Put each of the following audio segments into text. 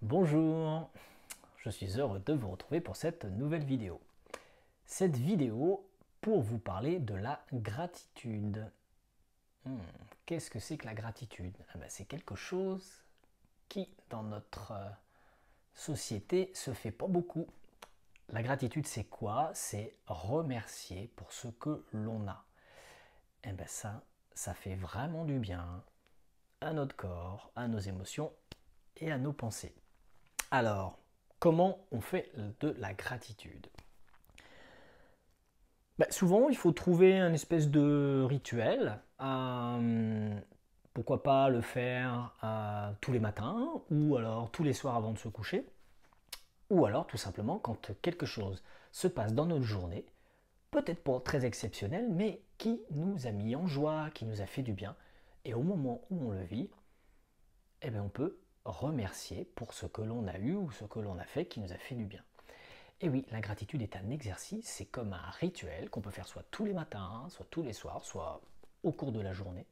Bonjour, je suis heureux de vous retrouver pour cette nouvelle vidéo. Cette vidéo pour vous parler de la gratitude. Qu'est-ce que c'est que la gratitude? C'est quelque chose qui, dans notre société, se fait pas beaucoup. La gratitude, c'est quoi? C'est remercier pour ce que l'on a. Ça fait vraiment du bien à notre corps, à nos émotions et à nos pensées. Alors, comment on fait de la gratitude? Souvent, il faut trouver un espèce de rituel. Pourquoi pas le faire tous les matins, ou alors tous les soirs avant de se coucher, ou alors tout simplement quand quelque chose se passe dans notre journée, peut-être pas très exceptionnel, mais qui nous a mis en joie, qui nous a fait du bien. Et au moment où on le vit, on peut remercier pour ce que l'on a eu ou ce que l'on a fait qui nous a fait du bien. Et oui, la gratitude est un exercice, c'est comme un rituel qu'on peut faire soit tous les matins, soit tous les soirs, soit au cours de la journée,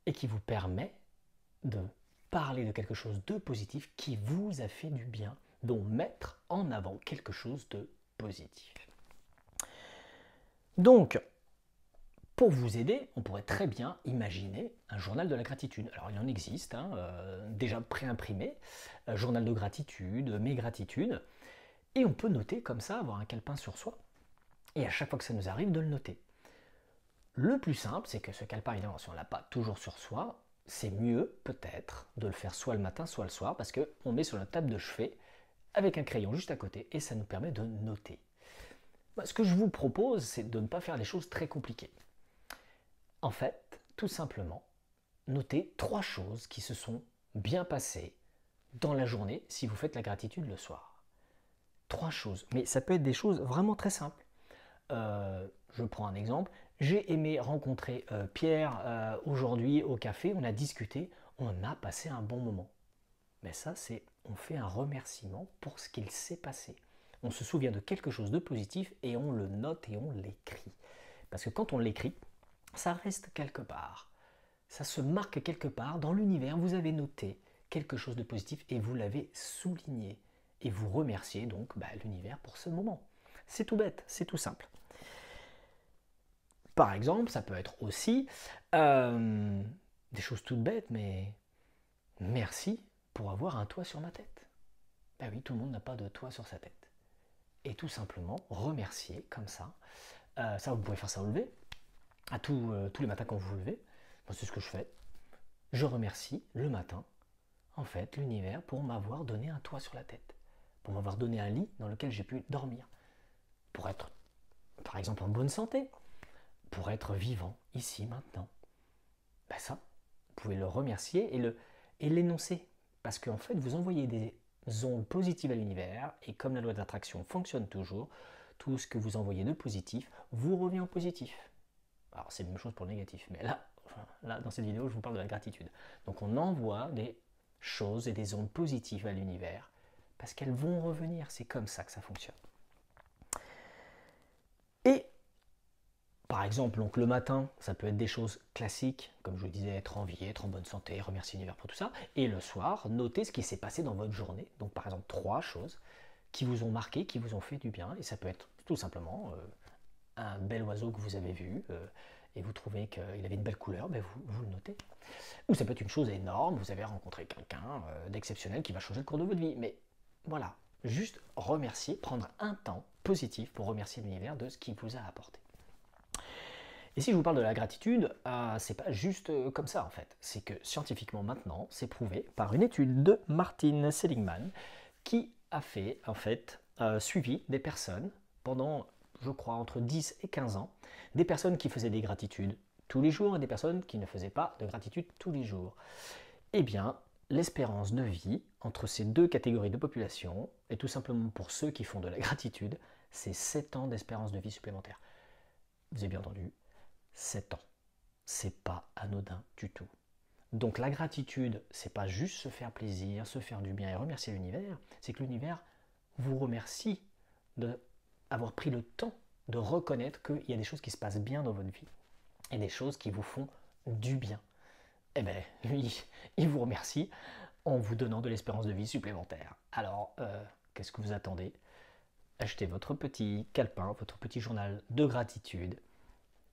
et qui vous permet de parler de quelque chose de positif qui vous a fait du bien, donc mettre en avant quelque chose de positif. Donc, pour vous aider, on pourrait très bien imaginer un journal de la gratitude. Alors il en existe, déjà pré-imprimé, journal de gratitude, mes gratitudes, et on peut noter comme ça, avoir un calepin sur soi, et à chaque fois que ça nous arrive, de le noter. Le plus simple, c'est que ce calepin, évidemment, si on ne l'a pas toujours sur soi, c'est mieux peut-être de le faire soit le matin, soit le soir, parce qu'on met sur notre table de chevet avec un crayon juste à côté, et ça nous permet de noter. Ce que je vous propose, c'est de ne pas faire les choses très compliquées. En fait, tout simplement, notez 3 choses qui se sont bien passées dans la journée si vous faites la gratitude le soir. 3 choses, mais ça peut être des choses vraiment très simples. Je prends un exemple. J'ai aimé rencontrer Pierre aujourd'hui au café, on a discuté, on a passé un bon moment. Mais ça, c'est, on fait un remerciement pour ce qu'il s'est passé. On se souvient de quelque chose de positif et on le note et on l'écrit. Parce que quand on l'écrit, ça reste quelque part. Ça se marque quelque part dans l'univers. Vous avez noté quelque chose de positif et vous l'avez souligné. Et vous remerciez donc l'univers pour ce moment. C'est tout bête, c'est tout simple. Par exemple, ça peut être aussi des choses toutes bêtes, mais merci pour avoir un toit sur ma tête. Ben oui, tout le monde n'a pas de toit sur sa tête. Et tout simplement remercier comme ça. Ça, vous pouvez faire ça au lever, tous les matins quand vous vous levez. Moi, c'est ce que je fais. Je remercie le matin, en fait, l'univers pour m'avoir donné un toit sur la tête, pour m'avoir donné un lit dans lequel j'ai pu dormir, pour être, par exemple, en bonne santé, pour être vivant ici maintenant. Ça, vous pouvez le remercier et l'énoncer. Parce qu'en fait, vous envoyez des ondes positives à l'univers, et comme la loi d'attraction fonctionne toujours, tout ce que vous envoyez de positif vous revient en positif. Alors c'est la même chose pour le négatif, mais là, dans cette vidéo, je vous parle de la gratitude. Donc on envoie des choses et des ondes positives à l'univers, parce qu'elles vont revenir, c'est comme ça que ça fonctionne. Et par exemple, donc le matin, ça peut être des choses classiques, comme je vous disais, être en vie, être en bonne santé, remercier l'univers pour tout ça. Et le soir, notez ce qui s'est passé dans votre journée. Donc par exemple, 3 choses qui vous ont marqué, qui vous ont fait du bien. Et ça peut être tout simplement un bel oiseau que vous avez vu et vous trouvez qu'il avait une belle couleur, vous le notez. Ou ça peut être une chose énorme, vous avez rencontré quelqu'un d'exceptionnel qui va changer le cours de votre vie. Mais voilà, juste remercier, prendre un temps positif pour remercier l'univers de ce qu'il vous a apporté. Et si je vous parle de la gratitude, c'est pas juste comme ça en fait. C'est que scientifiquement maintenant, c'est prouvé par une étude de Martin Seligman qui a fait en fait suivi des personnes pendant, je crois, entre 10 et 15 ans, des personnes qui faisaient des gratitudes tous les jours et des personnes qui ne faisaient pas de gratitude tous les jours. Eh bien, l'espérance de vie entre ces deux catégories de population, et tout simplement pour ceux qui font de la gratitude, c'est 7 ans d'espérance de vie supplémentaire. Vous avez bien entendu, 7 ans. C'est pas anodin du tout. Donc la gratitude, c'est pas juste se faire plaisir, se faire du bien et remercier l'univers, c'est que l'univers vous remercie d'avoir pris le temps de reconnaître qu'il y a des choses qui se passent bien dans votre vie et des choses qui vous font du bien. Eh bien, lui, il vous remercie en vous donnant de l'espérance de vie supplémentaire. Alors, qu'est-ce que vous attendez? Achetez votre petit calepin, votre petit journal de gratitude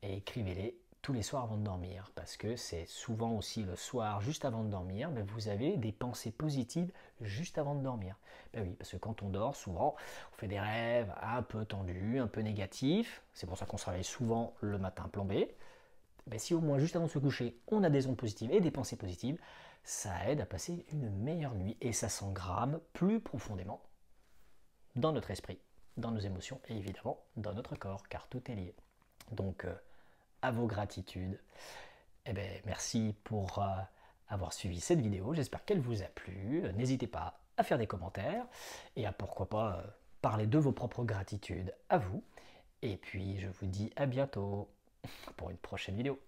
et écrivez-les tous les soirs avant de dormir, parce que c'est souvent aussi le soir, juste avant de dormir, ben vous avez des pensées positives juste avant de dormir. Ben oui, parce que quand on dort, souvent, on fait des rêves un peu tendus, un peu négatifs, c'est pour ça qu'on se réveille souvent le matin plombé. Ben si au moins juste avant de se coucher, on a des ondes positives et des pensées positives, ça aide à passer une meilleure nuit et ça s'engramme plus profondément dans notre esprit, dans nos émotions et évidemment dans notre corps, car tout est lié. Donc, à vos gratitudes. Eh bien, merci pour avoir suivi cette vidéo. J'espère qu'elle vous a plu. N'hésitez pas à faire des commentaires et à pourquoi pas parler de vos propres gratitudes à vous. Et puis, je vous dis à bientôt pour une prochaine vidéo.